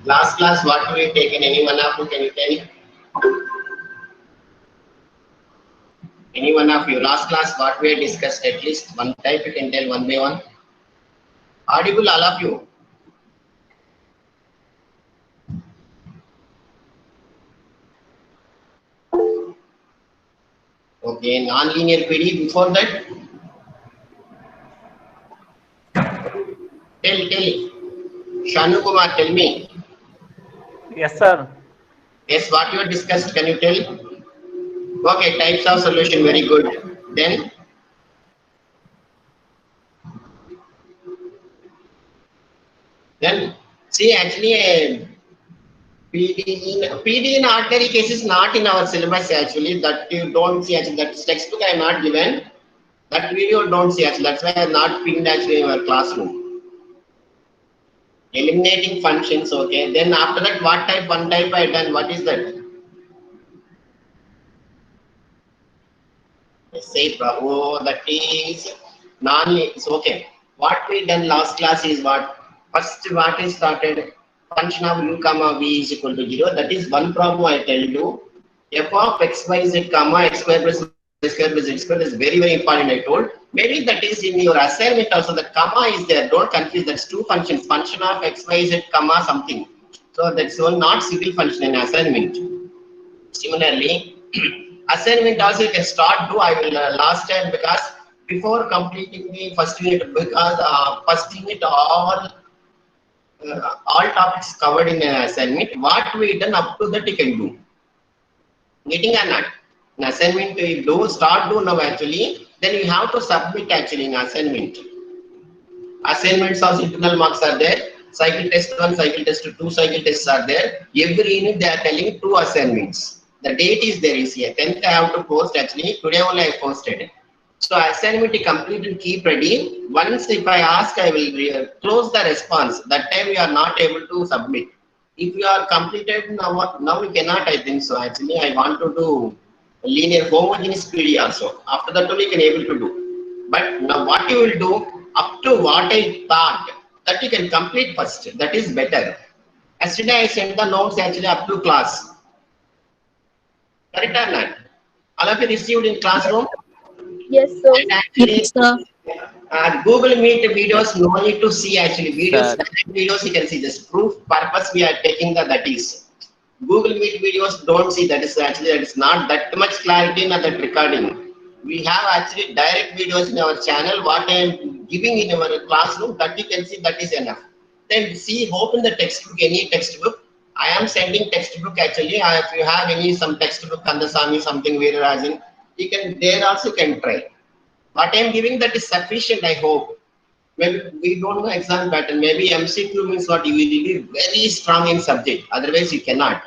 Last class, what have we taken? Any one of you, can you tell? Any one of you, last class, what we had discussed, at least one type you can tell one by one. Audible, all of you. Okay, non-linear PD. Before that, tell. Shanu Kumar, tell me. Yes, sir. Yes, what you discussed, can you tell? Okay, types of solution, very good. Then see actually PD in ordinary cases not in our syllabus actually, that you don't see actually, that textbook I have not given, that video don't see actually, that's why I have not pinned actually in our classroom. Eliminating functions, okay. Then after that, what type, one type I done, what is that? Say Prabhu, that is it's okay. What we done last class is what? First what is started? Function of u comma v is equal to 0. That is one problem I tell you. F of x y z comma x square plus y square plus z square is very, very important I told. Maybe that is in your assignment also, the comma is there. Don't confuse, that's two functions. Function of x, y, z comma something. So that's one not single function in assignment. Similarly, assignment also you can start do. I will last time, because before completing the first unit, because first unit all topics covered in assignment. What we done up to that you can do. Getting or not? An assignment you do start do now actually. Then you have to submit actually in assignment. Assignments also internal marks are there. Cycle test 1, cycle test 2, cycle tests are there. Every unit they are telling 2 assignments. The date is there is here. 10th I have to post actually. Today only I posted. So assignment is complete and keep ready. Once if I ask, I will close the response. That time we are not able to submit. If you are completed now we cannot, I think so. Actually, I want to do linear homogeneous PD also. After that only you can able to do. But now what you will do, up to what I thought, that you can complete first. That is better. Yesterday I sent the notes actually up to class. Correct or not? All of you received in classroom? Yes, sir. And actually, Yes, sir. Google Meet videos, no need to see actually. Videos, Sir. videos you can see. Just proof purpose we are taking that is. Google Meet videos don't see, that is actually, that is not that much clarity in that recording. We have actually direct videos in our channel. What I am giving in our classroom, that you can see, that is enough. Then see, open the textbook, any textbook. I am sending textbook actually. If you have any some textbook, Kandasamy, something Veerarajan, you can there also can try. What I am giving that is sufficient, I hope. Maybe we don't know exam pattern. Maybe MCQ means what, you will be very strong in subject. Otherwise, you cannot.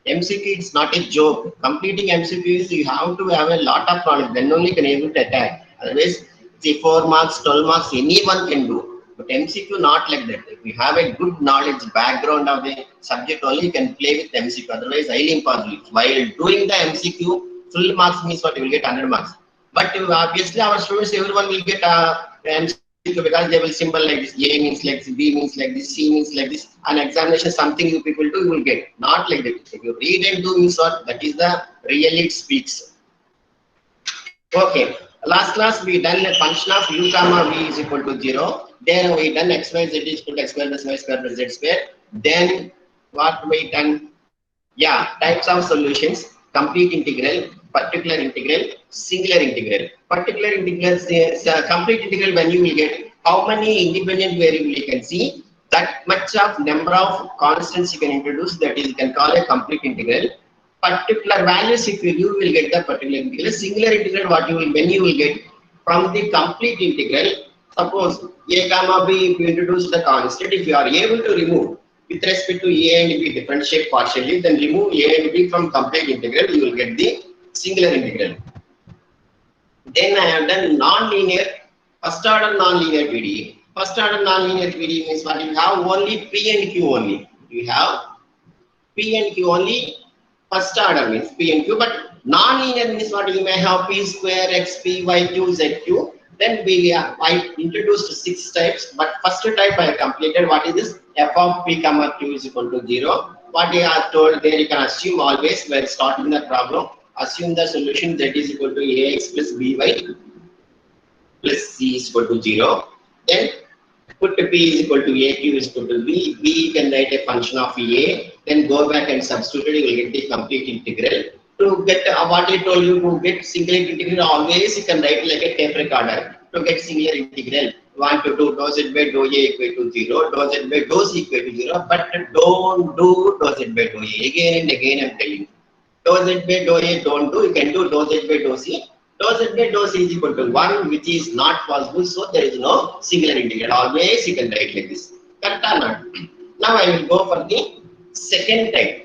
MCQ is not a joke. Completing MCQs, you have to have a lot of knowledge. Then only you can able to attack. Otherwise, see 4 marks, 12 marks, anyone can do. But MCQ not like that. If you have a good knowledge background of the subject, only you can play with MCQ. Otherwise, highly impossible. While doing the MCQ, full marks means what, you will get 100 marks. But obviously, our students, everyone will get MCQ, because they will symbol like this. A means like this, B means like this, C means like this. An examination, something you people do, you will get. Not like that. If you read and do means what, that is the really it speaks. Okay. Last class we done a function of u comma v is equal to 0. Then we done x y z is equal to x square plus y square plus z square. Then what we done? Yeah, types of solutions: complete integral, particular integral, singular integral. Particular integral, complete integral, when you will get how many independent variables you can see, that much of number of constants you can introduce, that is you can call a complete integral. Particular values if you will get the particular integral. Singular integral, what you will, when you will get from the complete integral, suppose a comma b, if you introduce the constant, if you are able to remove with respect to a and b differentiate partially, then remove a and b from complete integral, you will get the singular integral. Then I have done non-linear, first order non-linear PDE. First order non-linear PDE means what, you have only P and Q only. You have P and Q only. First order means P and Q, but non-linear means what, you may have P square, X, P, Y, Q, Z, Q. Then I introduced 6 types, but first type I completed. What is this? f of p comma q is equal to 0. What you are told there, you can assume always when starting the problem, assume the solution z is equal to ax plus by plus c is equal to 0. Then put p is equal to a, q is equal to b. B you can write a function of a. Then go back and substitute. You will get the complete integral. To get what I told you, to get singular integral, always you can write like a tape recorder. To get singular integral, you want to do dou z by dou a equal to 0, dou z by dou c equal to 0, but don't do dou z by dou a. Again and again I'm telling you. Dou z by dou a don't do, you can do dou z by dou c. Dou z by dou c is equal to 1, which is not possible, so there is no singular integral. Always you can write like this. Correct or not? Now I will go for the second type.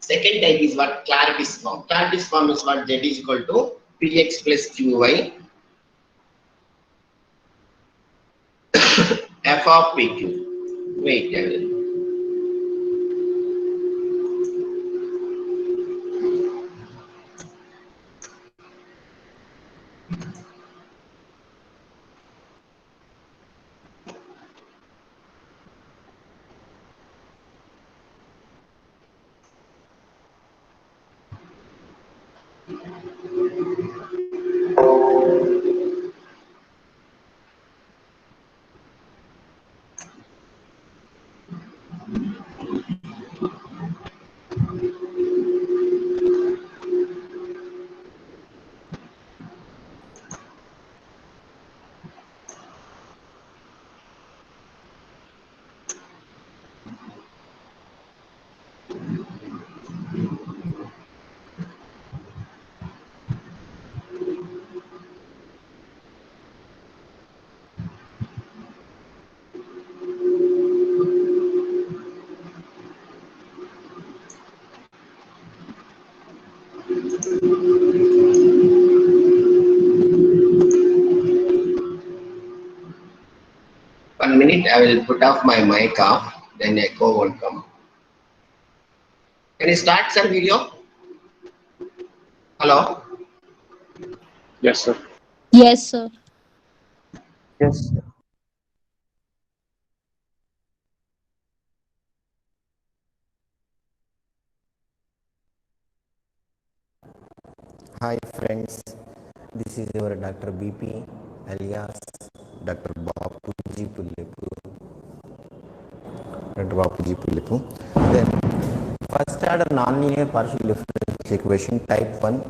Second type is what? Clarity's form. Clarity's form is what? Z is equal to px plus qy f of pq. Wait a minute. One minute, I will put off my mic off, then echo won't come. Can you start, sir, video? Hello? Yes, sir. Yes, sir. Yes. Hi friends, this is your Dr. BP alias Dr. Bapuji Pullipu. Dr. Bapuji Pullipu. Then first order nonlinear partial differential equation type 1,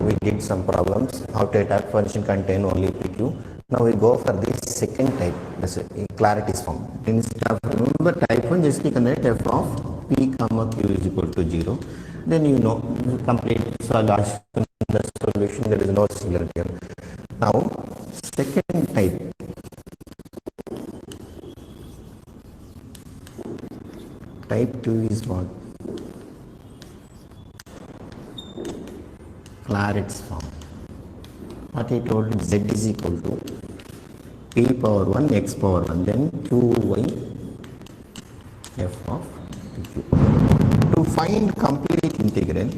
we did some problems how to attack function contain only PQ. Now we go for the second type, that's a clarity's form. Instead of remember type 1, just you can write f of p comma q is equal to 0. Then you know complete large the solution, there is no singularity here. Now second type, type 2 is what? Clarit's form. What I told you, z is equal to p power 1 x power 1, then qy f of q. To find complete integral,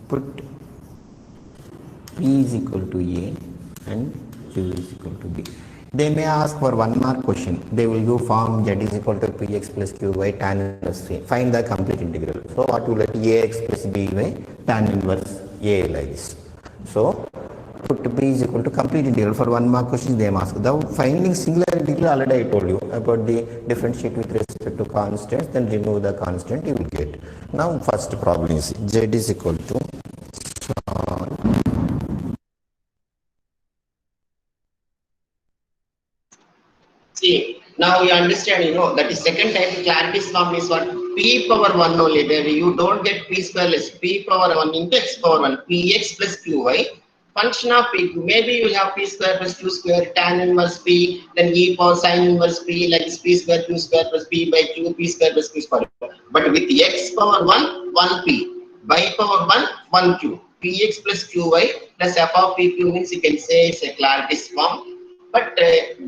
put p is equal to a and q is equal to b. They may ask for 1 mark question. They will give form z is equal to px plus qy tan inverse a. Find the complete integral. So what you let ax plus by tan inverse a like this. So put p is equal to complete integral. For 1 mark question they may ask. The finding singular integral already I told you about the differentiate with respect to constants, then remove the constant you will get. Now first problem is z is equal to See, now you understand, that is second type clarity's form is what? P power 1 only. There you don't get p square less p power 1 into x power 1. Px plus qy. Function of p. Maybe you will have p square plus q square, tan inverse p, then e power sin inverse p, like p square q square plus p by q, p square plus q square. But with x power 1, 1p. By power 1, 1q. Px plus qy plus f of pq means you can say it's a clarity's form. But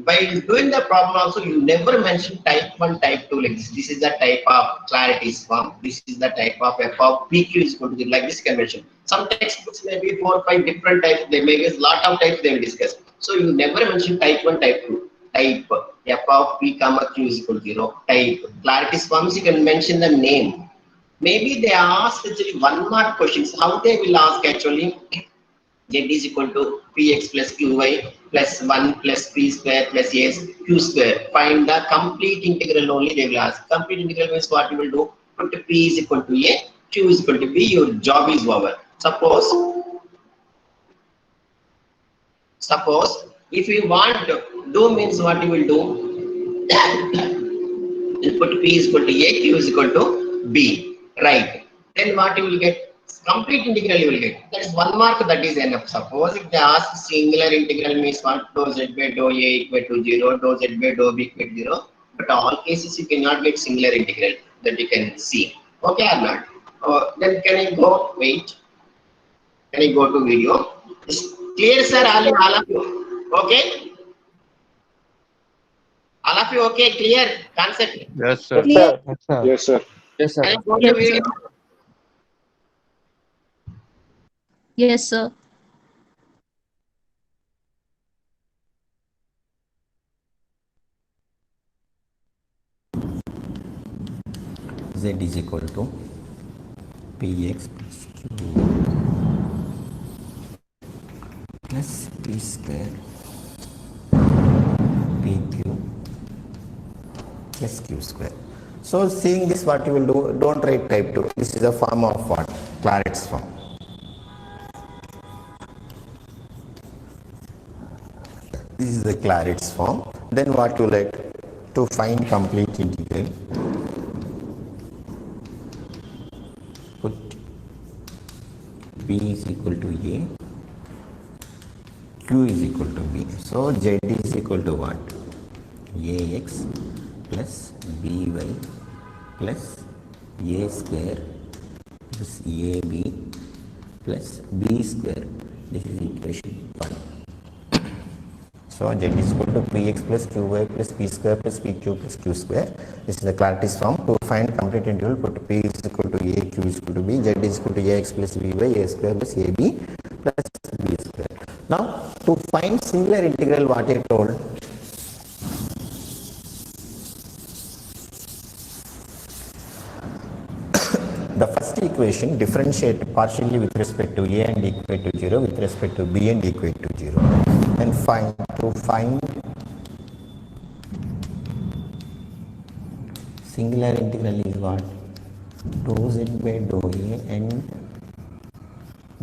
by doing the problem also, you never mention type 1, type 2 like this. This is the type of clarity's form. This is the type of f of pq is going to be like this convention. Some textbooks may be 4 or 5 different types. They may be a lot of types they will discuss. So you never mention type 1, type 2. type f of p comma q is equal to 0, type. Clarity forms, you can mention the name. Maybe they ask actually 1 mark questions. How they will ask actually? Z is equal to px plus qy plus 1 plus p square plus a q square. Find the complete integral only they will ask. Complete integral means what you will do? Put p is equal to a, q is equal to b, your job is over. Suppose if you want to do means what you will do? You put p is equal to a, q is equal to b, right? Then what you will get? Complete integral you will get. That is 1 mark, that is enough. Suppose if they ask singular integral means what? Dou z by dou a equal to 0, dou z by dou b equal to 0. But all cases you cannot get singular integral, that you can see. Okay or not? Then can I go? Wait. Can I go to video? Is clear, sir? All of you? Okay? All of you okay? Clear? Concept? Yes, sir. Clear. Yes, sir. Yes, sir. Yes, Can I sir. go to Yes, video? sir. Yes, sir. Z is equal to px plus q plus p square pq plus q square. So seeing this, what you will do? Don't write type 2. This is a form of what? Claret's form. This is the Claret's form. Then what you like to find complete integral? Put p is equal to a, q is equal to b. So z is equal to what? Ax plus by plus a square plus ab plus b square. This is equation 1. So z is equal to px plus qy plus p square plus pq plus q square. This is the Claret's form. To find complete integral, put p is equal to a, q is equal to b, z is equal to ax plus by a square plus ab plus b square. Now to find singular integral, what I told? The first equation differentiate partially with respect to a and equal to 0, with respect to b and equal to 0, and find singular integral is what? Dou z by dou a and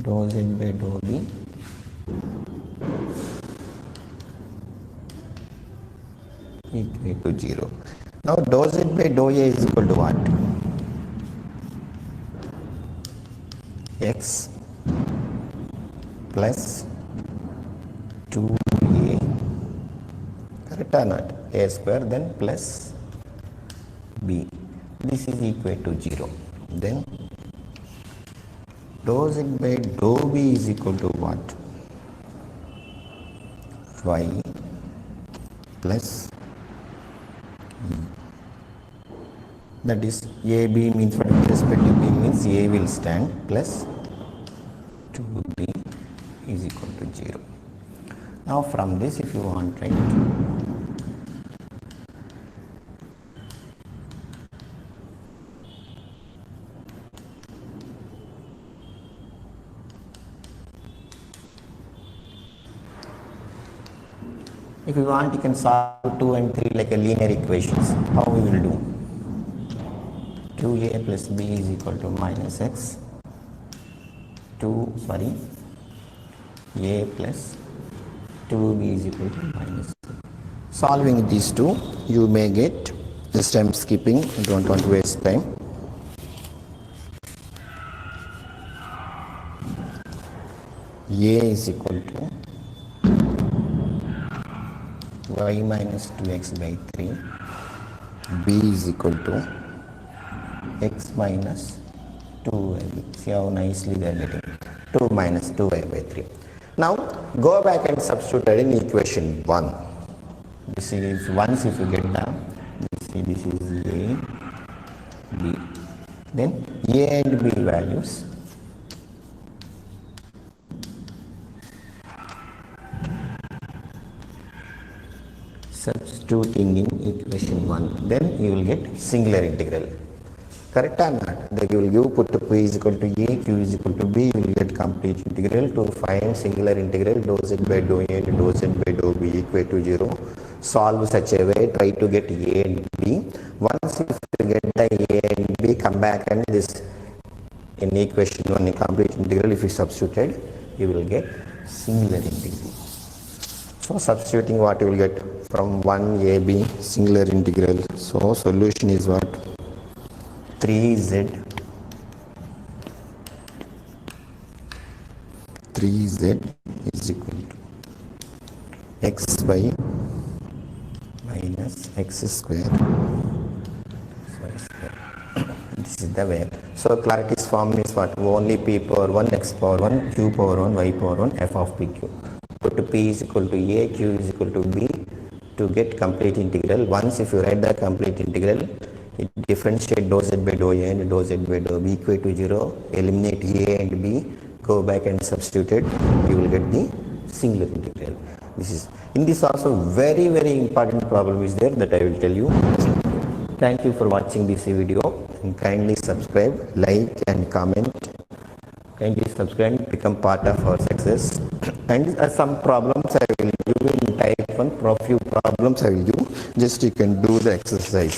dou z by dou b equal to 0. Now dou z by dou a is equal to what? X plus 2a, correct or not? A square, then plus b. This is equal to 0. Then dou z by dou b is equal to what? Y plus e. That is ab means what? With respect to b means a will stand plus 2b is equal to 0. Now from this, if you want, right, if you want, you can solve 2 and 3 like a linear equations. How we will do? 2a plus b is equal to minus x, a plus 2b is equal to minus 2. Solving these two, you may get, just I am skipping, I don't want to waste time. A is equal to y minus 2x by 3, b is equal to x minus 2y. See how nicely they are getting 2 minus 2y by 3. Now go back and substitute in equation 1. This is once if you get down, see this is a, b. Then a and b values. substituting in equation 1, then you will get singular integral. Correct or not? They will give put p is equal to a, q is equal to b, you will get complete integral. To find singular integral, dou z by dou a and dou z by dou b equal to 0. Solve such a way, try to get a and b. Once if you get the a and b, come back and this in equation 1 in complete integral, if you substituted, you will get singular integral. So substituting what you will get from 1ab singular integral. So solution is what? 3z is equal to x by minus x square. This is the way. So Clarity's form is what? Only p power 1, x power 1, q power 1, y power 1, f of pq. Put p is equal to a, q is equal to b to get complete integral. Once if you write the complete integral, it differentiate dou z by dou a and dou z by dou b equal to 0. Eliminate a and b, go back and substitute it, you will get the singular integral. This is, in this also very important problem is there that I will tell you. Thank you for watching this video, and kindly subscribe, like and comment. Kindly subscribe and become part of our success. And some problems I will do in type 1, few problems I will do, just you can do the exercise.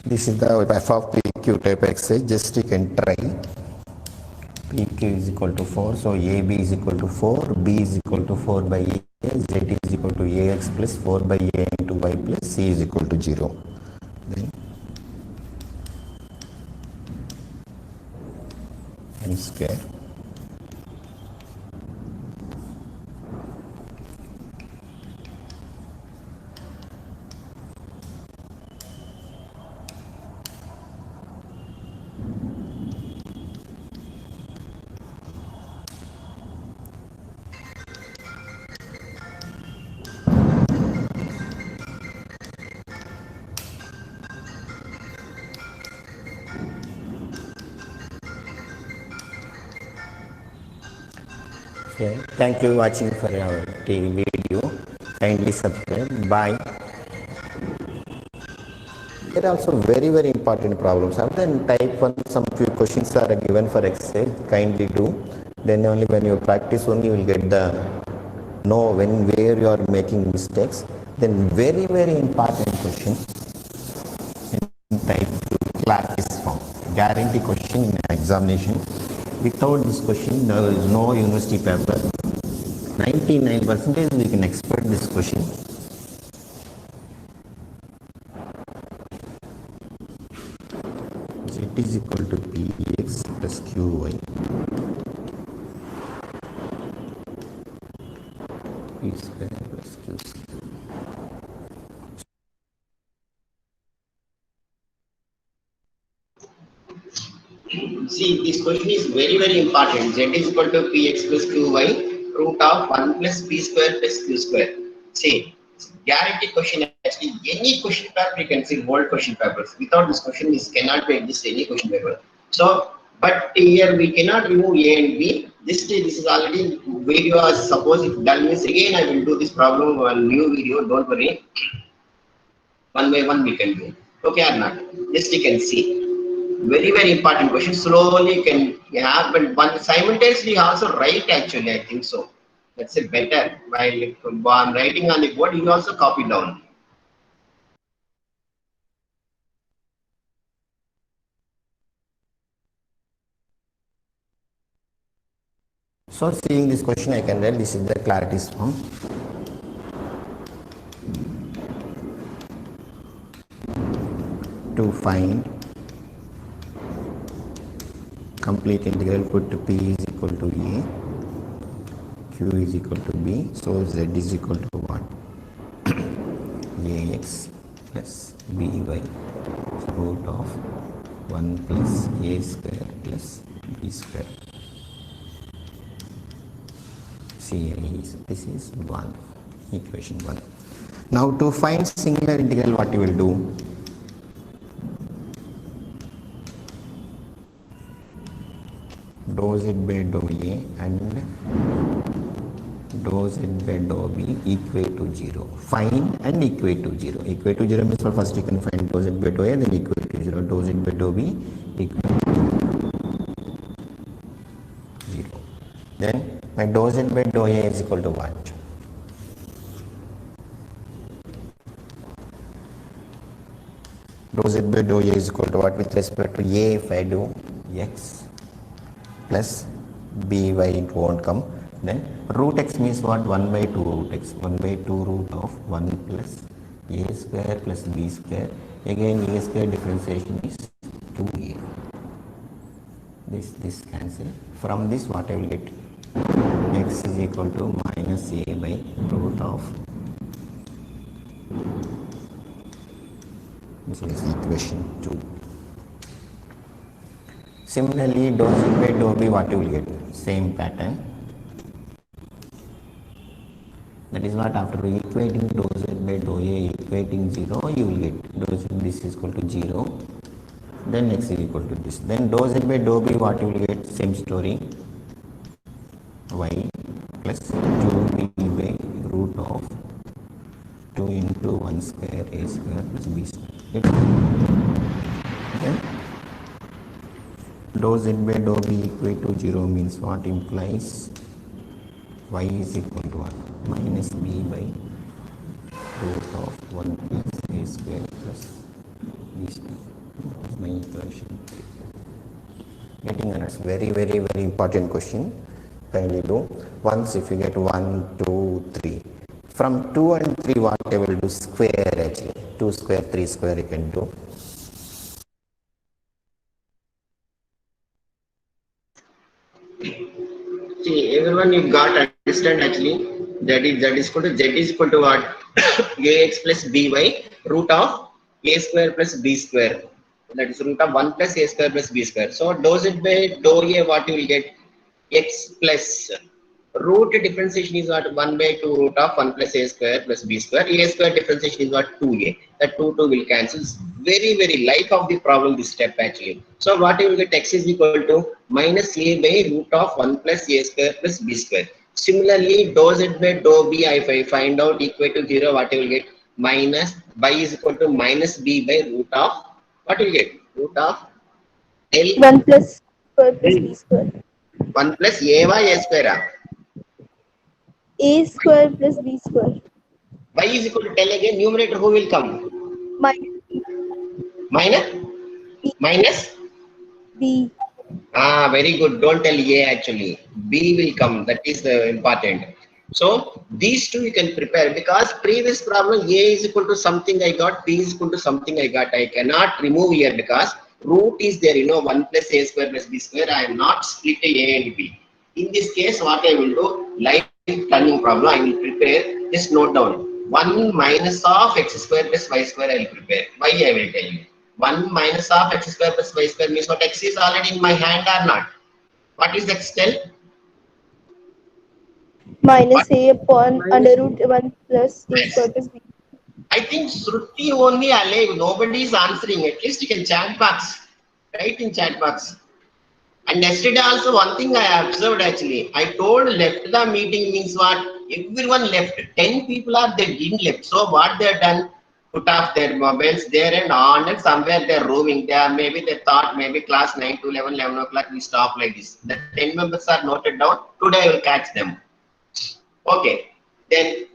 This is the f of pq type exercise, just you can try. Pq is equal to 4, so ab is equal to 4, b is equal to 4 by a, z is equal to ax plus 4 by a into y plus c is equal to 0. Then n square Okay. Thank you for watching for our video. Kindly subscribe. Bye. There are also very important problems. Other than type 1, some few questions are given for exercise. Kindly do. Then only when you practice only you will get the know when where you are making mistakes. Then very important question in type 2 Clarity's form. Guarantee question in examination. Without this question, there is no university paper. 99% we can expect this question. Z is equal to px plus qy. P square plus q square. See, this question is very important. Z is equal to px plus qy, root of 1 plus p square plus q square. See, guarantee question actually, any question paper you can see old question papers. Without this question, this cannot be exist any question paper. So, but here we cannot remove a and b. This is already video. Suppose if done means again I will do this problem on new video. Don't worry. One by one we can do. Okay or not? Just you can see. Very important question. Slowly can happen, but simultaneously also write actually. I think so. That's a better. While I'm writing on the board, you also copy down. So seeing this question, I can write this is the Clarity's form. To find complete integral, put p is equal to a, q is equal to b, so z is equal to what? ax plus by root of 1 plus a square plus b square. series. This is 1, equation 1. Now to find singular integral, what you will do? Dou z by dou a and dou z by dou b equate to 0. Find and equate to 0. Equate to 0 means first you can find dou z by dou a, then equate to 0. Dou z by dou b equate to 0. Then my dou z by dou a is equal to what? Dou z by dou a is equal to what with respect to a? If I do x plus by, it won't come. Then root x means what? 1 by 2 root x. 1 by 2 root of 1 plus a square plus b square. Again a square differentiation is 2a. This cancel. From this what I will get? X is equal to minus a by root of, this is equation 2. Similarly, dou z by dou b, what you will get? Same pattern. That is what, after equating dou z by dou a, equating 0, you will get dou z, this is equal to 0. Then x is equal to this. Then dou z by dou b, what you will get? Same story. Y plus 2b by root of 2 into 1 square a square plus b square. Then dou z by dou b equate to 0 means what? Implies y is equal to what? Minus b by root of 1 plus a square plus b square. That is my equation 3. Getting an answer. Very important question. Kindly do. Once if you get 1, 2, 3. From 2 and 3 what I will do? Square actually. 2 square, 3 square you can do. See, everyone you got understand actually that is equal to z is equal to what? ax plus by root of a square plus b square. That is root of 1 plus a square plus b square. So dou z by dou a, what you will get? X plus root differentiation is what? 1 by 2 root of 1 plus a square plus b square. A square differentiation is what? 2a. That 2 will cancel. Very life of the problem this step actually. So what you will get? X is equal to minus a by root of 1 plus a square plus b square. Similarly, dou z by dou b, if I find out equal to 0, what you will get? Minus y is equal to minus b by root of, what you will get? Root of L 1 plus square plus b square. 1 plus a by a square. A square plus b square. Y is equal to, tell again, numerator who will come? Minus Minus b. Very good. Don't tell A actually. B will come. That is the important. So these two you can prepare, because previous problem A is equal to something I got, B is equal to something I got. I cannot remove here because root is there, 1 plus a square plus b square. I am not splitting A and B. In this case, what I will do, life turning problem, I will prepare. Just note down 1 minus of x square plus y square. I will prepare. Why I will tell you. 1 minus of x square plus y square means what? X is already in my hand or not? What is x tell? Minus a upon under root 1 plus a square plus b. I think Shruti only alive. Nobody is answering. At least you can chat box. Write in chat box. And yesterday also one thing I observed actually. I told left the meeting means what? Everyone left. 10 people are there didn't left. So what they have done? Put off their mobiles there and on, and somewhere they are roaming. Maybe they thought maybe class 9 to 11 o'clock we stop like this. The 10 members are noted down. Today I will catch them. Okay. Then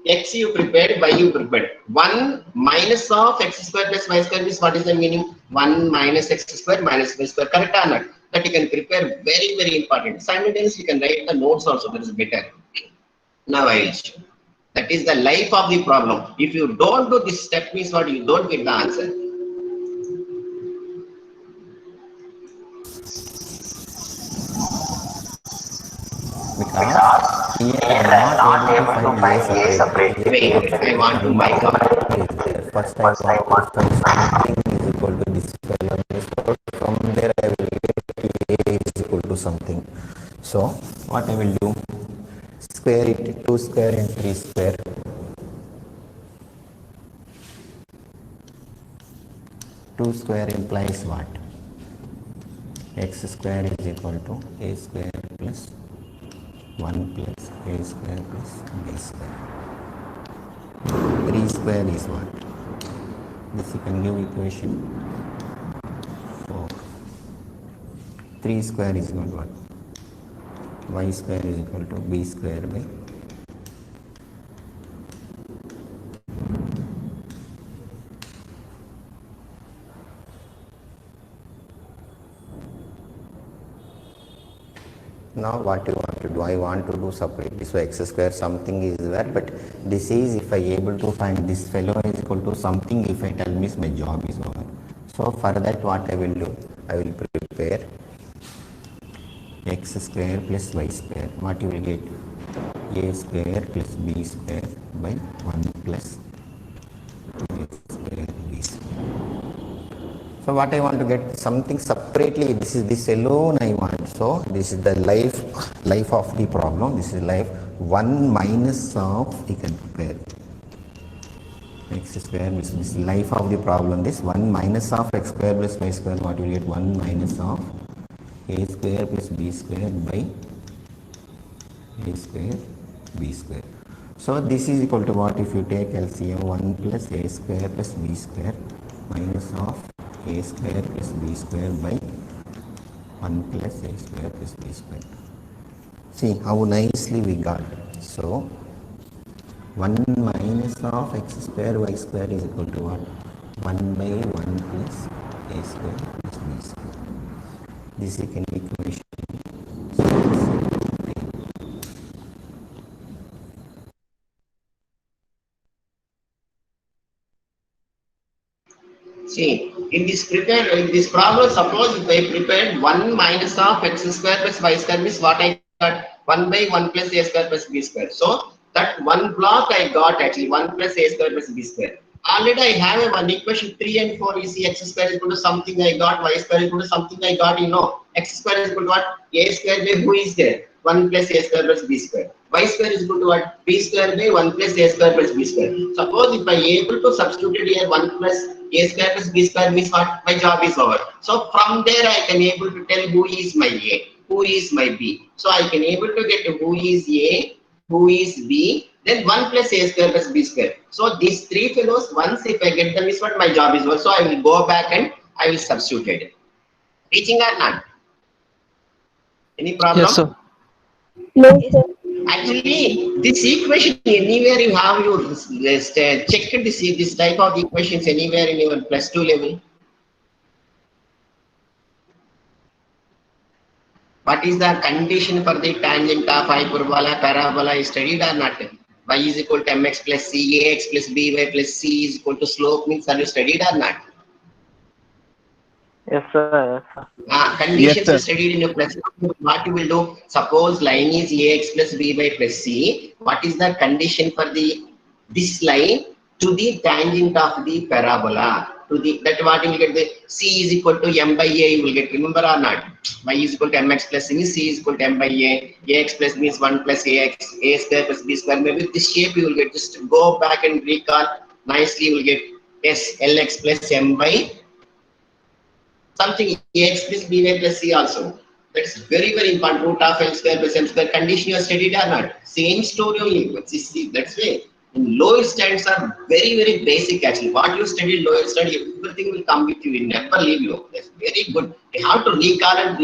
x you prepared, y you prepared. 1 minus of x square plus y square is what is the meaning? 1 minus x square minus y square. Correct or not? That you can prepare. Very important. Simultaneously you can write the notes also. That is better. Now I will show. That is the life of the problem. If you don't do this step, means what? You don't get the answer. Because here I am not able to find a separate. Wait, I want to mic up. First I want to find something is equal to this value. From there I will get a is equal to something. So what I will do? Square it, 2 square and 3 square. 2 square implies what? X square is equal to a square plus 1 plus a square plus b square. 3 square is what? This you can give equation 4. 3 square is equal to what? Y square is equal to b square by now what you want to do? I want to do separately. So x square something is there, but this is if I able to find this fellow is equal to something, if I tell me my job is over. So for that what I will do? I will prepare x square plus y square. What you will get? A square plus b square by 1 plus a square b square. So what I want to get something separately, this is this alone I want. So this is the life of the problem. This is life 1 minus of, you can prepare x square, which is life of the problem. This 1 minus of x square plus y square, what you will get? 1 minus of a square plus b square by a square b square. So this is equal to what? If you take LCM, 1 plus a square plus b square minus of a square plus b square by 1 plus a square plus b square. See how nicely we got. So 1 minus of x square y square is equal to what? 1 by 1 plus a square plus b square. This is an equation. See, in this problem, suppose if I prepared 1 minus of x square plus y square means what I got? 1 by 1 plus a square plus b square. So that one block I got actually 1 plus a square plus b square. Already I have a one equation 3 and 4. You see, x square is equal to something I got, y square is equal to something I got. You know, x square is equal to what? A square by who is there? 1 plus a square plus b square. Y square is equal to what? B square by 1 plus a square plus b square. Suppose if I able to substitute here 1 plus a square plus b square means what? My job is over. So from there I can able to tell who is my a, who is my b. So I can able to get who is a, who is b, then 1 plus a square plus b square. So these three fellows, once if I get them is what? My job is over. So I will go back and I will substitute it. Reaching or not? Any problem? Yes, sir. No, sir. Actually, this equation anywhere you have you checked this type of equations anywhere in your +2 level. What is the condition for the tangent of hyperbola, parabola is studied or not? Y is equal to mx plus c, ax plus by plus c is equal to slope means are you studied or not? Yes, sir. Yes, sir. Conditions Yes, sir. are studied in your +2. What you will do? Suppose line is ax plus by plus c. What is the condition for this line to the tangent of the parabola? To the that what you will get, the c is equal to m by a you will get, remember or not? Y is equal to mx plus c, c is equal to m by a, ax plus means 1 plus ax, a square plus b square. Maybe this shape you will get, just go back and recall nicely, you will get s lx plus m by something ax plus by plus c also. That's very important. Root of l square plus m square condition you have studied or not? Same story only. That's why in lower standards are very basic actually. What you studied lower study, everything will come with you. It never leave you. That's very good. You have to recall and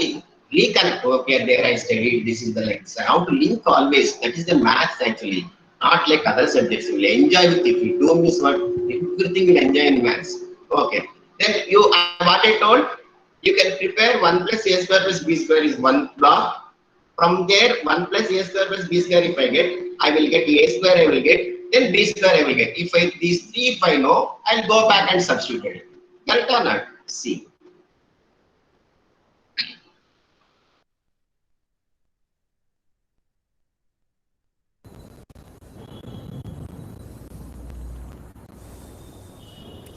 reconnect. Okay, there I studied. This is the legs. I have to link always. That is the maths actually. Not like other subjects. You will enjoy with it. If you do miss what, everything will enjoy in maths. Okay. Then you what I told. You can prepare 1 plus a square plus b square is one block. From there, 1 plus a square plus b square if I get, I will get a square I will get, then b square I will get. If these three if I know, I'll go back and substitute it. Correct or not? See.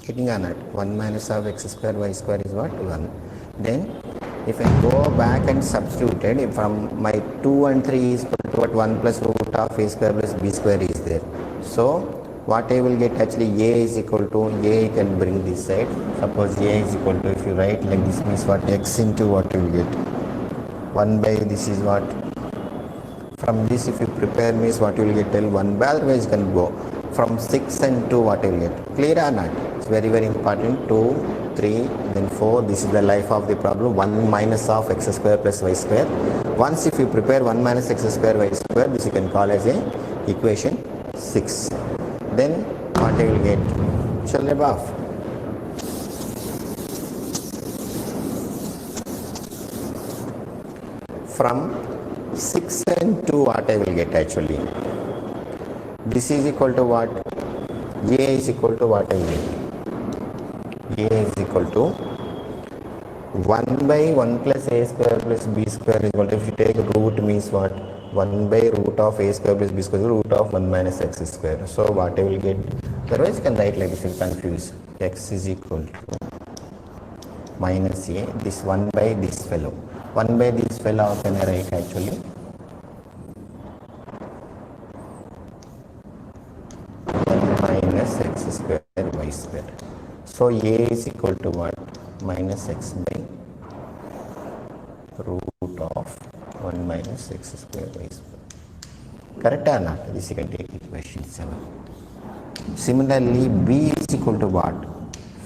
Getting on it. 1 minus of x square y square is what? 1. Then if I go back and substitute it, from my 2 and 3 is equal to what? 1 plus root of a square plus b square is there. So what I will get actually a is equal to a, you can bring this side. Suppose a is equal to, if you write like this means what, x into what you will get 1 by this is what, from this if you prepare means what you will get till 1 by, otherwise you can go from 6 and 2 what you will get. Clear or not? It's very very important. 2, 3, then 4. This is the life of the problem. 1 minus of x square plus y square. Once if you prepare 1 minus x square y square, this you can call as a equation 6. Then what I will get? Shall above. From 6 and 2 what I will get actually? This is equal to what? A is equal to what I will get? A is equal to 1 by 1 plus a square plus b square is equal to, if you take root means what? 1 by root of a square plus b square is root of 1 minus x square. So what I will get? Otherwise you can write like this, you confuse. X is equal to minus a, this 1 by this fellow. 1 by this fellow how can I write actually? 1 minus x square y square. So a is equal to what? Minus x by root of 1 minus x square y square. Correct or not? This you can take equation 7. Similarly, b is equal to what?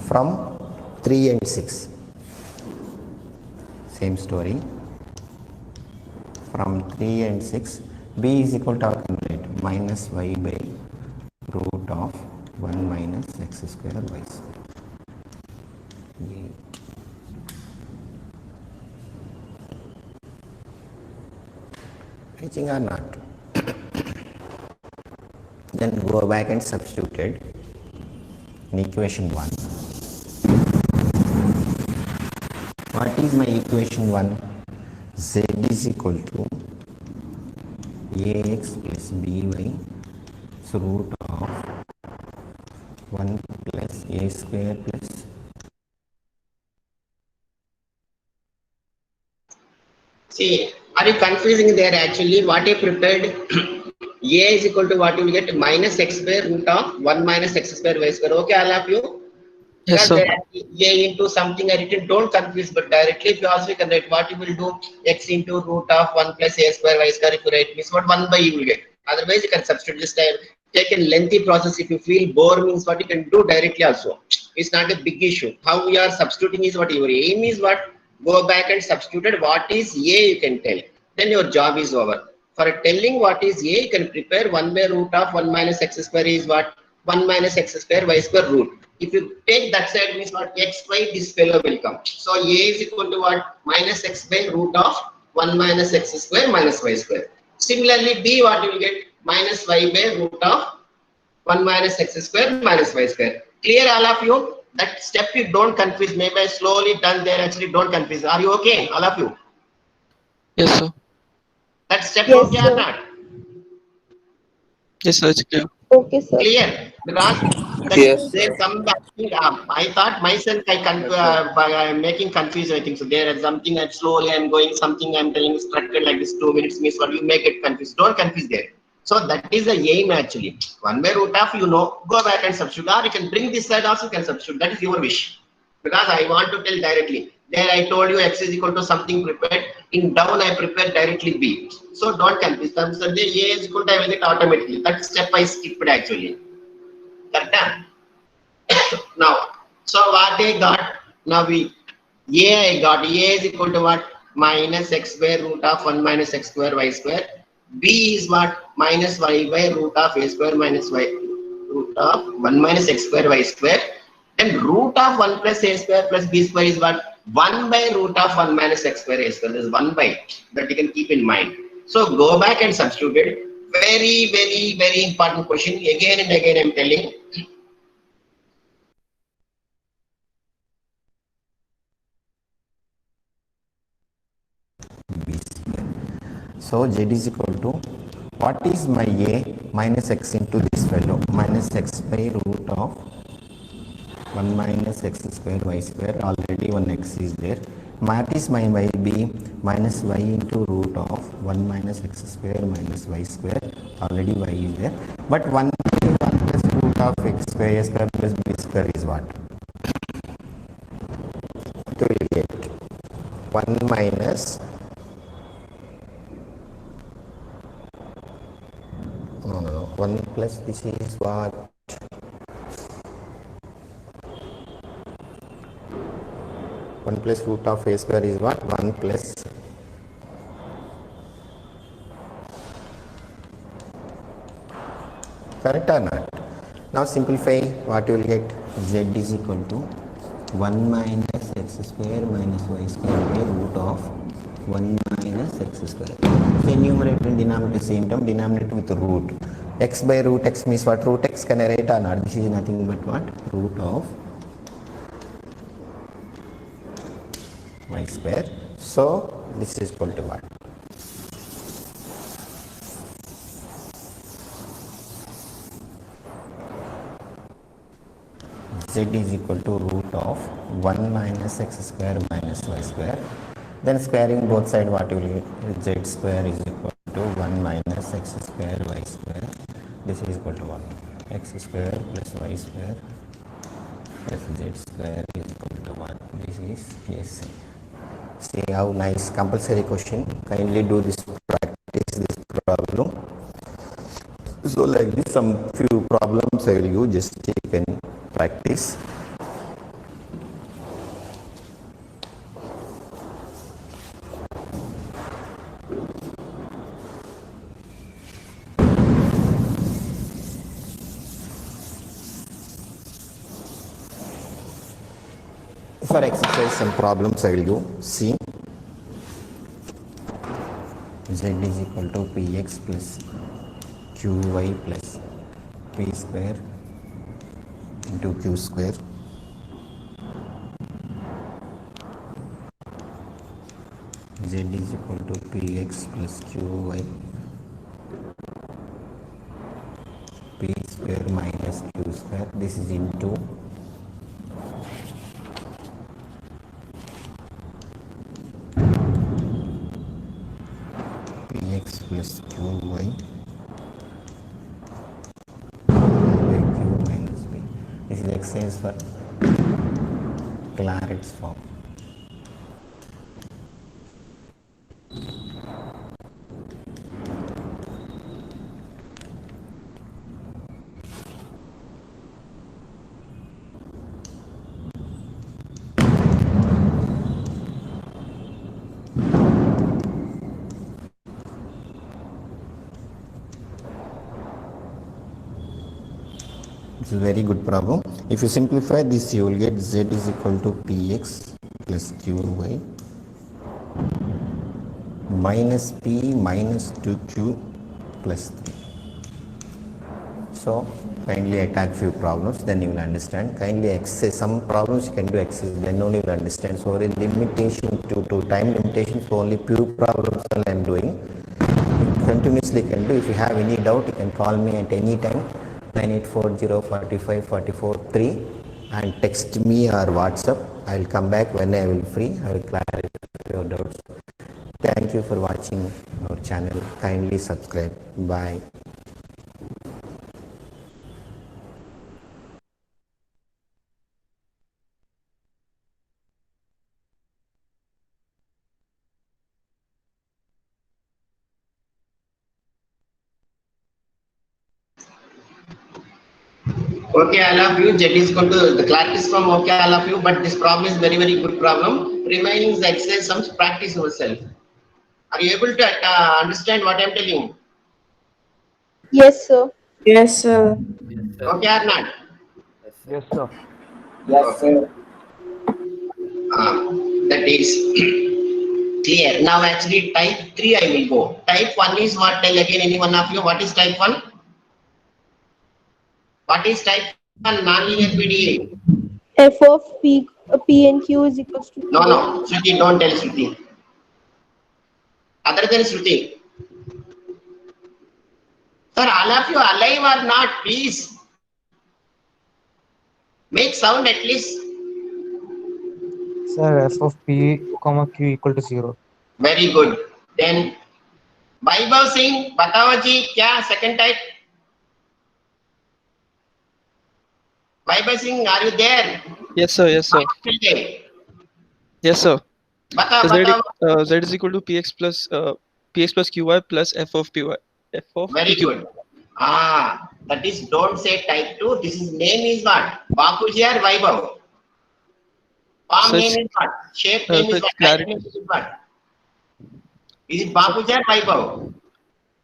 From 3 and 6. Same story. From 3 and 6, b is equal to how can I write? Minus y by root of 1 minus x square y square. Reaching or not? Then go back and substitute it in equation 1. What is my equation 1? Z is equal to ax plus by, so root of 1 plus a square plus. See, are you confusing there actually? What I prepared, a is equal to what you will get? Minus x square root of 1 minus x square y square. Okay, all of you? Yes, sir. A into something I written, don't confuse, but directly if you also can write what you will do, x into root of 1 plus a square y square, if you write means what 1 by you will get. Otherwise you can substitute this time. Take a lengthy process. If you feel bore means what you can do directly also. It's not a big issue. How we are substituting is what your aim is what? Go back and substitute it. What is a you can tell. Then your job is over. For telling what is a, you can prepare 1 by root of 1 minus x square is what? 1 minus x square y square root. If you take that side means what? X by this fellow will come. So a is equal to what? Minus x by root of 1 minus x square minus y square. Similarly, b what you will get? Minus y by root of 1 minus x square minus y square. Clear all of you? That step you don't confuse. Maybe I slowly done there. Actually, don't confuse. Are you okay, all of you? Yes, sir. That step Yes, okay sir. or not? Yes, sir. It's clear. Okay, sir. Clear? Because Yes. there some I thought myself I'm making confusion. I think so. There is something that slowly I'm going. Something I'm telling structured like this 2 minutes means what you make it confused. Don't confuse there. So that is the aim actually. 1 by root of go back and substitute, or you can bring this side also, you can substitute. That is your wish. Because I want to tell directly. There I told you x is equal to something prepared. In down I prepared directly b. So don't confuse. So the a is equal to I will get automatically. That step I skipped actually. Correct? Now, so what I got? Now I got a is equal to what? Minus x square root of 1 minus x square y square. B is what? Minus y by root of a square minus y root of 1 minus x square y square. And root of 1 plus a square plus b square is what? 1 by root of 1 minus x square a square. This is 1 by, that you can keep in mind. So go back and substitute it. Very, very, very important question. Again and again I'm telling. B square. So z is equal to, what is my a? Minus x into this fellow, minus x by root of 1 minus x square y square. Already one x is there. What is my y? B minus y into root of 1 minus x square minus y square. Already y is there. But 1 plus root of x square a square plus b square is what? So you get 1 minus, no, 1 plus this is what? 1 plus root of a square is what? 1 plus correct or not? Now simplify, what you will get? Z is equal to 1 minus x square minus y square by root of 1 minus x square. So numerator and denominator same term, denominator with root. X by root x means what? Root x, can I write or not? This is nothing but what? Root of y square. So this is equal to what? Z is equal to root of 1 minus x square minus y square. Then squaring both sides, what you will get? Z square is equal to 1 minus x square y square. This is equal to 1. X square plus y square plus z square is equal to 1. This is yes. See how nice, compulsory question. Kindly do this, practice this problem. So like this, some few problems I will use, just take and practice. For exercise, some problems I will do. See, z is equal to px plus qy plus p square into q square. Z is equal to px plus qy p square minus q square. This is into px plus qy by q minus p. This is exercise for Claret's form. It's a very good problem. If you simplify this, you will get z is equal to px plus qy minus p minus 2q plus 3. So kindly attack few problems, then you will understand. Kindly exercise some problems, you can do exercise, then only you will understand. So the limitation to time limitation, so only few problems I am doing. You continuously can do. If you have any doubt, you can call me at any time. 98404544 and text me or WhatsApp. I will come back when I will free. I will clarify your doubts. Thank you for watching our channel. Kindly subscribe. Bye. Okay, I love you. Z is equal to the Clark is from okay, I love you. But this problem is very, very good problem. Remaining the exercise, some practice yourself. Are you able to understand what I am telling? Yes, sir. Yes, sir. Okay or not? Yes, sir. Okay. That is clear. Now actually type 3 I will go. Type 1 is what? Tell again any one of you. What is type 1? What is type 1? Non-linear PDA. F of P and Q is equals to No, 0. no. Shruti, don't tell Shruti. Other than Shruti. Sir, all of you alive or not? Please. Make sound at least. Sir, f of p comma q equal to 0. Very good. Then Vaibhav Singh, बताओ जी क्या second type? Vaibhav Singh, are you there? Yes, sir. Yes, sir. Yes, sir. बताओ Z, बताओ. Z is equal to px plus qy plus f of py. F of Very pq. good. Ah, that is don't say type 2. This is name is what? Bapuji or Vaibhav? Farm Such name is what? Shape name is what? such Type clarity. name is what? Is it So, Bapuji or Vaibhav?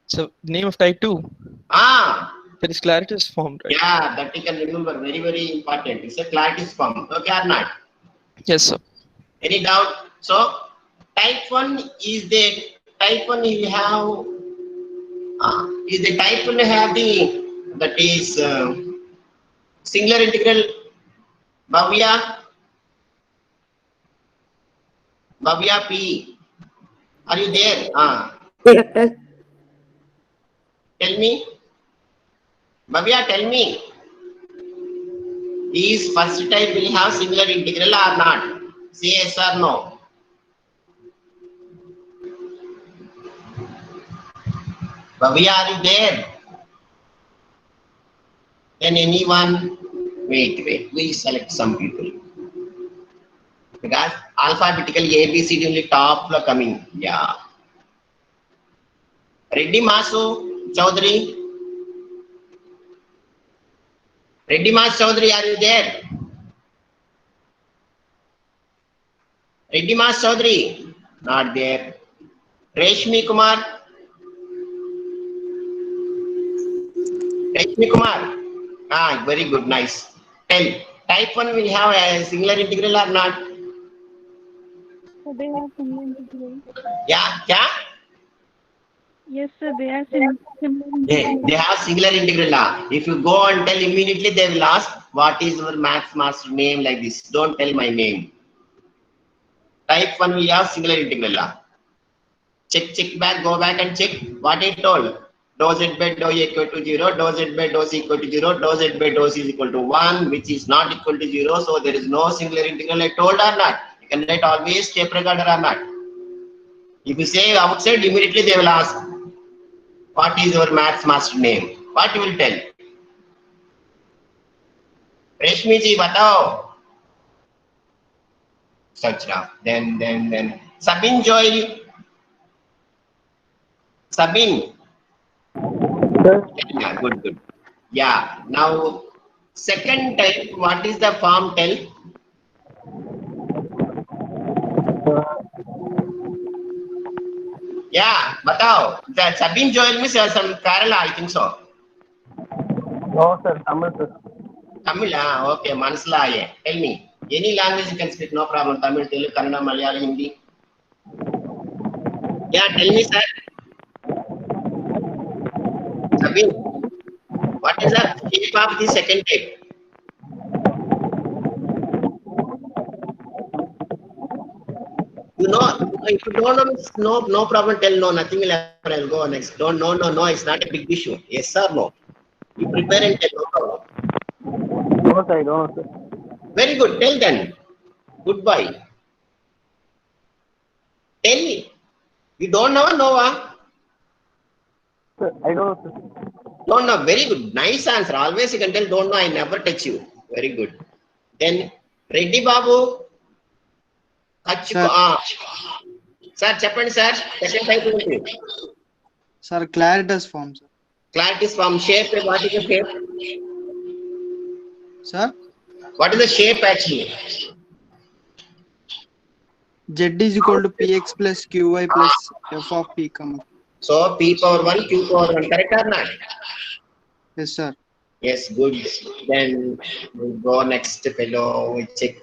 so name of type 2. Ah, That is clarity is formed, right? yeah, that you can remember. Very, very important. It's a Clartis form. Okay or not? Yes, sir. Any doubt? So, type 1 is the type 1 you have is the type 1 have the that is singular integral Bhavya P. Are you there? Tell me. Bhavya, tell me. Is first type will have singular integral or not? Say yes or no. Bhavya, are you there? Then anyone? Wait. We select some people. Because alphabetically ABCD only top coming. Yeah. Reddy Masu Chaudhary. Reddy Mas Chaudhary, are you there? Reddy Mas Chaudhary, not there. Reshmi Kumar. Reshmi Kumar. Ah, very good, nice. Tell. Type 1 will have a singular integral or not? So they have similar integral. Yeah, yeah. Yes, sir. They are similar They integral. have singular integral. If you go and tell immediately, they will ask, what is your maths master name like this? Don't tell my name. Type 1 will have singular integral. Check back, go back and check what it told. Dou z by dou a equal to 0, dou z by dou c equal to 0, dou z by dou c is equal to 1, which is not equal to 0. So there is no singular integral I told or not. You can write always step recorder or not. If you say outside, immediately they will ask, what is your maths master name? What you will tell? Reshmi ji, batao. Sachra. Then. Sabine Joy. Sabine. Yeah, good. Yeah. Now, second type, what is the form tell? Yeah, batao. The Sabine Joel means some Kerala, I think so. No, sir. Tamil, sir. Tamil, okay, Manslaye. Tell me. Any language you can speak, no problem. Tamil, Telugu, Kannada, Malayalam, Hindi. Yeah, tell me, sir. Sabine, what is the shape of the second type? If you don't know, no problem. Tell no, nothing will happen. I'll go next. Don't, no. It's not a big issue. Yes or no? You prepare and tell, no problem. No, sir. I don't know, sir. Very good. Tell then. Goodbye. Tell me. You don't know? No. Sir, I don't know, sir. Don't know. Very good. Nice answer. Always you can tell, don't know. I never touch you. Very good. Then, Reddy Babu. Sir. Sir, చెప్పండి sir. Second type ఏంటి? Sir, Claritas form, sir. Claritas form. Shape. What is the shape? Sir? What is the shape actually? Z is equal to px plus qy plus f of p, comma. So, p power 1, q power 1. Correct or not? Yes, sir. Yes, good. Then, we go next fellow. We check.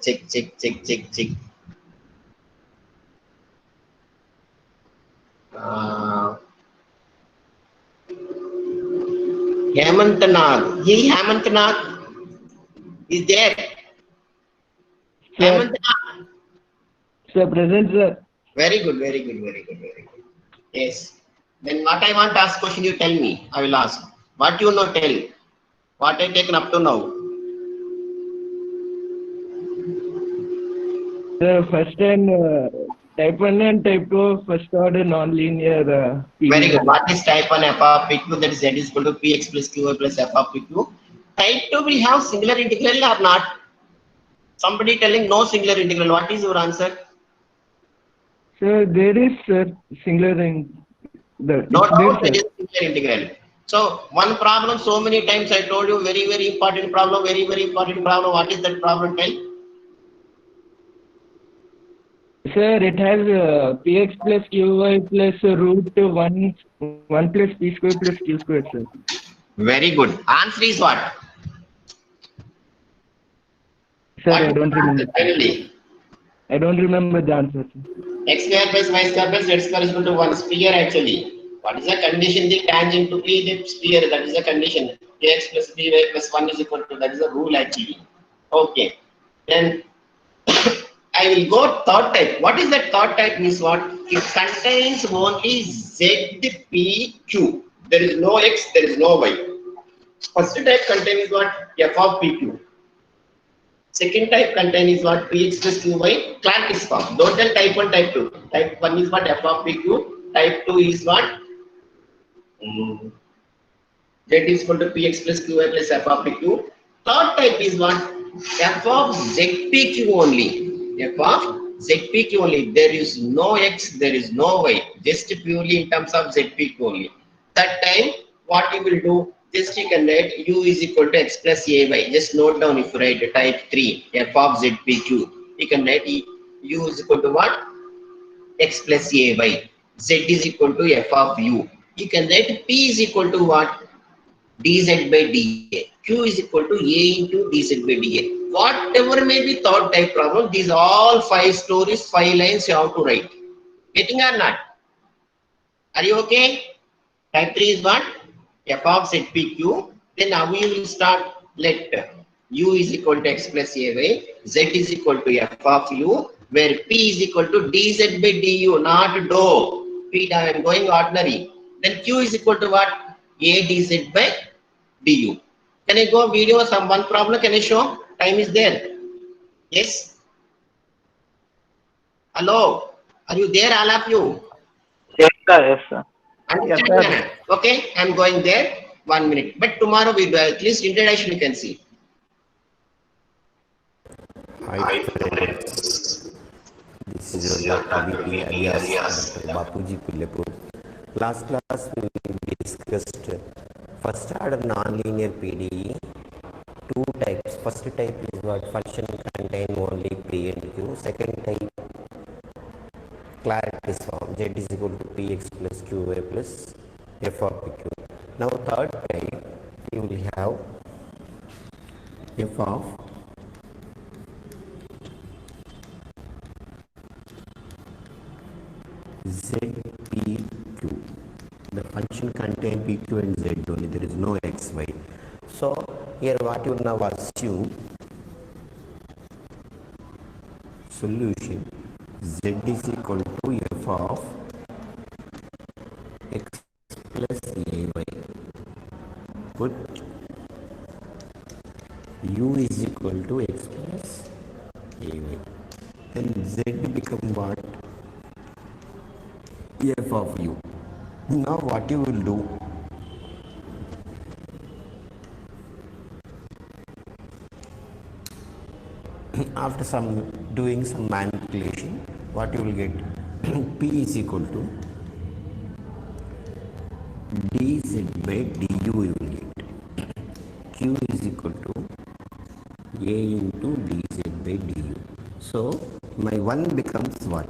Hemant Nag. Hemant Nag is there. Hemant Nag. Sir, present, sir. Very good. Yes. Then what I want to ask question, you tell me. I will ask. What you know, tell. What I taken up to now. Sir, first time Type 1 and type 2 of first order non-linear PDE. Very good. What is type 1 f of PQ? That is z is equal to px plus qy plus f of PQ. Type 2 will have singular integral or not? Somebody telling no singular integral. What is your answer? Sir, there is singular in the No it's doubt there, it sir. is singular integral. So one problem, so many times I told you, very, very important problem, very, very important problem. What is that problem? Tell. Sir, it has px plus qy plus root 1 plus p square plus q square, sir. Very good. Answer is what? Sir, What I is don't the answer remember. finally? I don't remember the answer, sir. X square plus y square plus z square is equal to 1 sphere actually. What is the condition? The tangent to be the sphere, that is the condition. Ax plus by plus 1 is equal to, that is the rule actually. Okay. Then I will go third type. What is that third type means what? It contains only z, p, q. There is no x, there is no y. First type contains what? F of pq. Second type contains what? Px plus qy, Clattis form. Don't tell type 1, type 2. Type 1 is what? F of pq. Type 2 is what? Z is equal to px plus qy plus f of pq. Third type is what? F of zpq only. F of zpq only. There is no x, there is no y. Just purely in terms of zpq only. That time, what you will do? Just you can write u is equal to x plus ay. Just note down if you write type 3, f of zpq. You can write u is equal to what? X plus ay. Z is equal to f of u. You can write p is equal to what? Dz by dA. Q is equal to A into dz by dA. Whatever may be third type problem, these all 5 stories, 5 lines you have to write. Getting or not? Are you okay? Type 3 is what? F of zpq. Then now we will start. Let u is equal to x plus ay, z is equal to f of u, where p is equal to dz by du, not dou. P, I am going ordinary. Then q is equal to what? A dz by du. Can I go video some one problem? Can I show? Time is there. Yes. Hello. Are you there, all of you? Yes, sir. Yes, sir. Understand? Okay, I'm going there. 1 minute. But tomorrow we do at least introduction you can see. Hi friends, this is your Dr. B.P. alias Dr. Bapuji Pillepur. Last class we discussed first order nonlinear PDE, 2 types. First type is what? Function contain only p and q. Second type, Clattis form, z is equal to px plus qy plus f of pq. Now third type, you will have f of zpq. The function contain pq and z only, there is no xy. So here what you now assume, solution z is equal to f of x plus ay. Put u is equal to x plus ay. Then z become what? F of u. Now what you will do? After doing some manipulation, what you will get? P is equal to dz by du you will get. Q is equal to A into dz by du. So my 1 becomes what?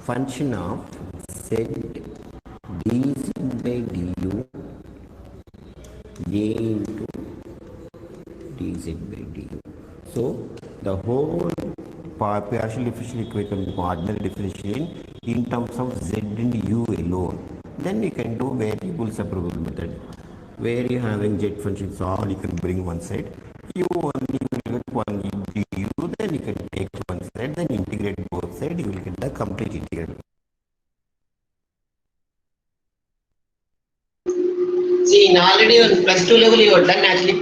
Function of z dz by du A into dz by du. So the whole partial differential equation, ordinary differentiation in terms of z and u alone. Then you can do variable separable method, where you having z functions all you can bring one side, u only will get one du, then you can take one side, then integrate both sides, you will get the complete integral. See, in already on plus 2 level you have done actually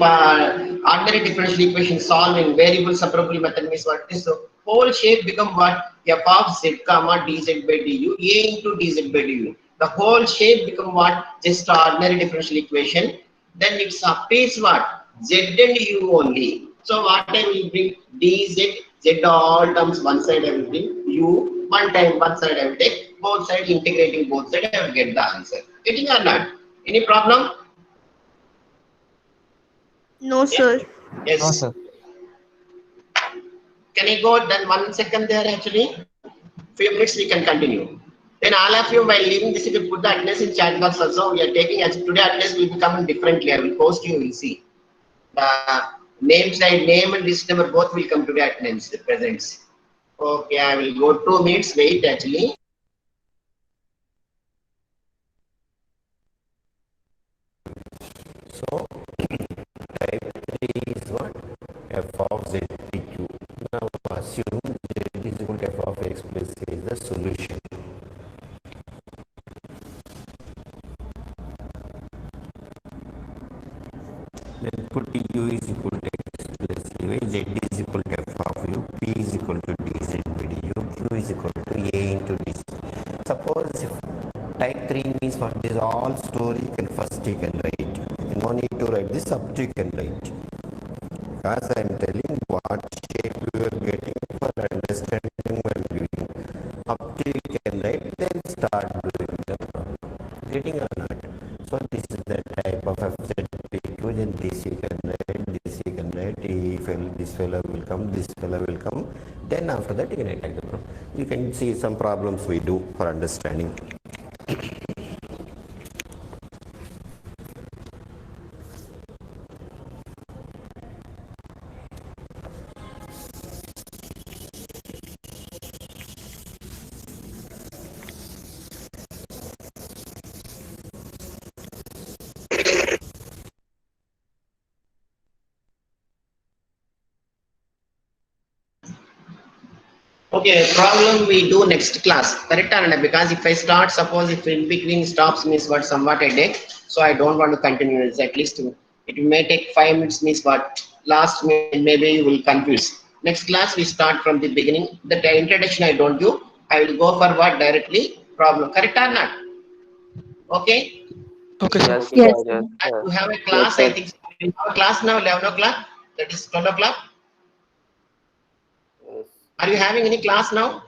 ordinary differential equation solving, variable separable method means what is. So whole shape become what? F of z comma dz by du, a into dz by du. The whole shape become what? Just ordinary differential equation. Then it appears what? Z and u only. So what I will bring? Dz, z all terms one side I will bring, u one time one side I will take, both sides integrating both sides I will get the answer. Getting or not? Any problem? No, sir. Yes. No, sir. Can I go then 1 second there actually? Few minutes we can continue. Then all of you while leaving this, you can put the address in chat box also. We are taking as today address will be coming differently. I will post you will see. The name side, name and list number both will come today attendance, the presents. Okay, I will go 2 minutes, wait actually. So type 3 is what? F of z pq. Now assume z is equal to f of x plus a is the solution. Then put u is equal to x plus a, z is equal to f of u, p is equal to dz by du, q is equal to a into dz. Suppose if type 3 means for this all story you can first you can write. No need to write this, up to you can write. Because I am telling what shape you are getting for understanding while doing. Up to you can write, then start doing the problem. Getting or not? So this is the type of FZPQ, then this you can write, this you can write, this fellow will come, this fellow will come. Then after that you can attack the problem. You can see some problems we do for understanding. Okay, problem we do next class. Correct or not? Because if I start, suppose if in between stops means what somewhat I take, so I don't want to continue. It's at least it may take 5 minutes means what last minute maybe you will confuse. Next class we start from the beginning. The introduction I don't do. I will go for what directly problem. Correct or not? Okay. Okay, sir. Yes, Yes, sir. Yes, sir. sir. You have a Yes, class. I sir. think you have a class now. 11 o'clock. That is 12 o'clock. Yes. Are you having any class now?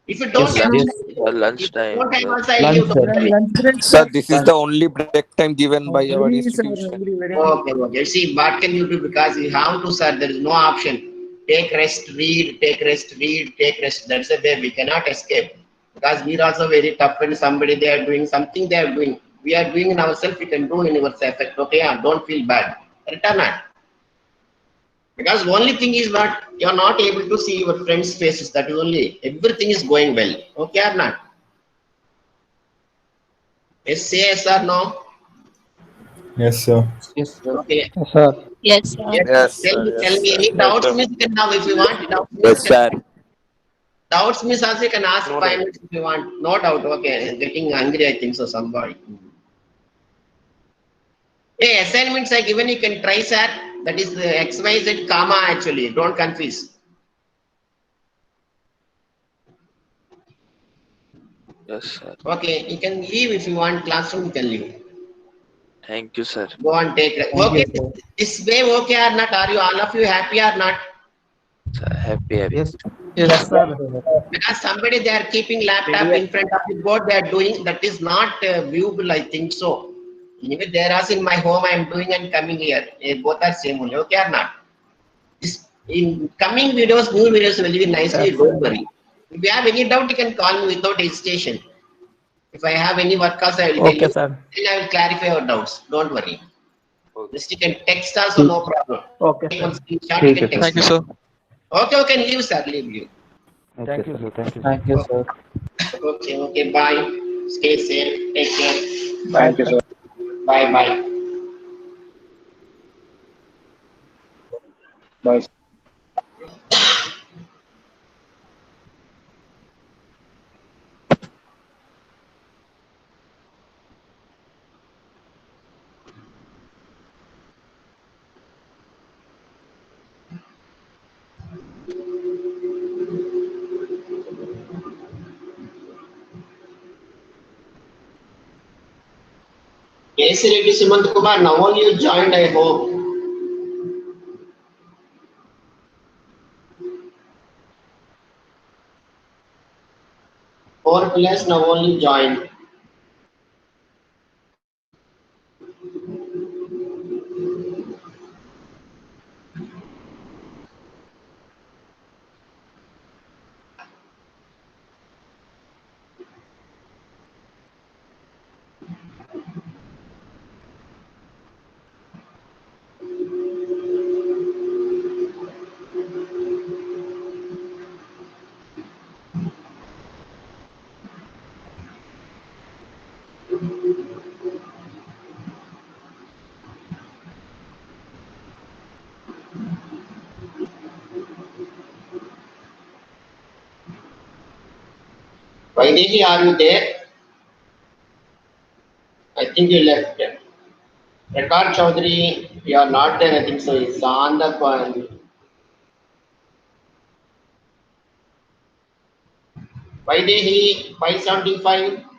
If you Yes, don't have, Lunch, yes. if you lunchtime, don't have sir. also I'll Lunch, give. sir. Don't worry. Lunch break, Sir, sir. this is the only break time given by our Hungry, sir. institution. Hungry, very hungry. Okay, okay. See, what can you do? Because you have to, sir. There is no option. Take rest, read, take rest, read, take rest. That's the way we cannot escape. Because we are also very tough when somebody they are doing something they are doing. We are doing in ourselves, we can do in our effect. Okay, and don't feel bad. Return not. Because only thing is what you are not able to see your friends' faces. That is only everything is going well. Okay or not? Yes, say yes or no. Yes, sir. Yes, sir. Okay. Yes, sir. Yes, sir. Yes, sir. Yes, Tell sir. me, tell Yes, me sir. any Yes, doubts, sir. means you can now if you want. Doubts, means Yes, you can sir. doubts means also you can ask No 5 minutes if you want. No doubt. Okay, getting hungry, I think so. Somebody. Hey, assignments are given. You can try, sir. That is the XYZ comma actually. Don't confuse. Yes, sir. Okay, you can leave if you want. Classroom, you can leave. Thank you, sir. Go and take. Thank you, Okay, sir. this way okay or not? Are you all of you happy or not? Sir, happy, happy. Yes. Yes, Yes. sir. Because somebody they are keeping laptop in front of the board, they are doing that is not viewable. I think so. Anyway, there are in my home. I am doing and coming here. Both are same only. Okay or not? This, in coming videos, new videos will be nicely. Yes, Don't sir. worry. If you have any doubt, you can call me without hesitation. If I have any work also, I will tell Okay, you. sir. Then I will clarify your doubts. Don't worry. Okay. Just you can text also, no problem. Okay, Take sir. one screenshot, you ठीक can है sir. text Thank you, me. sir. Okay, okay, leave, sir. Leave you. Thank you, sir. Thank you, sir. Okay, okay, bye. Stay safe. Take care. Bye, sir. Bye, bye. Bye. AC Reddy Sumant Kumar, now only you joined, I hope. Four players now only joined. Vaidehi, are you there? I think you left. Rekard Chaudhary, you are not there, I think so. It's on the call. Vaidehi, 575.